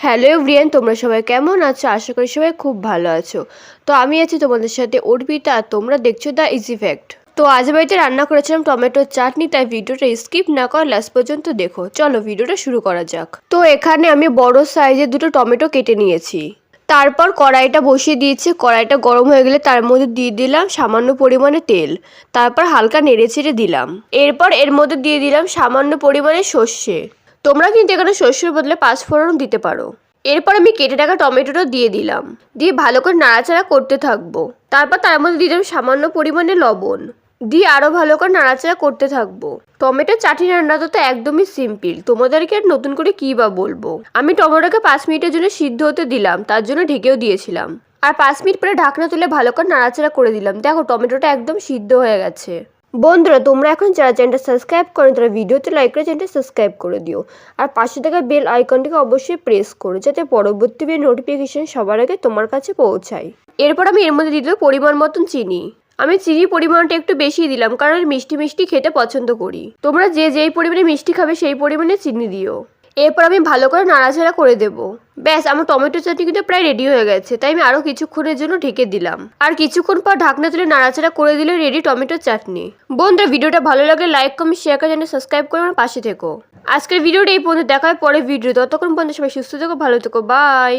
Hello everyone, তোমরা সবাই কেমন আছো? আশা করি সবাই খুব ভালো আছো। তো আমি আছি তোমাদের সাথে অর্পিতা, আর তোমরা দেখছো দ্য ইজি ফ্যাক্ট। তো আজ বাড়িতে রান্না করেছিলাম টমেটোর চাটনি, তাই ভিডিওটা স্কিপ না করে লাস্ট পর্যন্ত দেখো। চলো ভিডিওটা শুরু করা যাক। তো এখানে আমি বড় সাইজের দুটো টমেটো কেটে নিয়েছি। তারপর কড়াইটা বসিয়ে দিয়েছি। কড়াইটা গরম হয়ে গেলে তার মধ্যে দিয়ে দিলাম সামান্য পরিমাণে তেল। তারপর হালকা নেড়ে চেড়ে দিলাম। এরপর এর মধ্যে দিয়ে দিলাম সামান্য পরিমাণে সর্ষে। তোমরা কিন্তু এখানে সর্ষের বদলে পাঁচফোড়ন দিতে পারো। এরপর আমি কেটে রাখা টমেটোটা দিয়ে দিলাম। দিয়ে ভালো করে নাড়াচাড়া করতে থাকবো। তারপর তার মধ্যে দিয়ে দিলাম সামান্য পরিমাণে লবণ। দিয়ে আরও ভালো করে নাড়াচাড়া করতে থাকবো। টমেটো চাটনি রান্নাটা তো একদমই সিম্পল, তোমাদেরকে আর নতুন করে কী বা বলবো। আমি টমেটোকে 5 মিনিটের জন্য সিদ্ধ হতে দিলাম, তার জন্য ঢেকেও দিয়েছিলাম। আর 5 মিনিট পরে ঢাকনা তুলে ভালো করে নাড়াচাড়া করে দিলাম। দেখো টমেটোটা একদম সিদ্ধ হয়ে গেছে। বন্ধুরা, তোমরা এখন যারা চ্যানেলটা সাবস্ক্রাইব করেন তারা ভিডিওতে লাইক করে চ্যানেলটা সাবস্ক্রাইব করে দিও। আর পাশে থাকা বেল আইকনটিকে অবশ্যই প্রেস করো, যাতে পরবর্তী ভিডিও নোটিফিকেশন সবার আগে তোমার কাছে পৌঁছায়। এরপর আমি এর মধ্যে দিয়ে দেবো পরিমাণ মতন চিনি। আমি চিনির পরিমাণটা একটু বেশি দিলাম, কারণ আমি মিষ্টি মিষ্টি খেতে পছন্দ করি। তোমরা যে যেই পরিমাণে মিষ্টি খাবে সেই পরিমাণে চিনি দিও। এরপর আমি ভালো করে নাড়াচাড়া করে দেবো। ব্যাস, আমার টমেটো চাটনি কিন্তু প্রায় রেডি হয়ে গেছে, তাই আমি আরও কিছুক্ষণের জন্য ঢেকে দিলাম। আর কিছুক্ষণ পর ঢাকনা তুলে নাড়াচাড়া করে দিলে রেডি টমেটো চাটনি। বন্ধুরা, ভিডিওটা ভালো লাগলে লাইক কমেন্ট শেয়ার করে চ্যানেল সাবস্ক্রাইব করে আমার পাশে থেকো। আজকের ভিডিওটা এই পর্যন্ত, দেখা হয় পরে ভিডিও। ততক্ষণ পর্যন্ত সবাই সুস্থ থেকো, ভালো থেকো, বাই।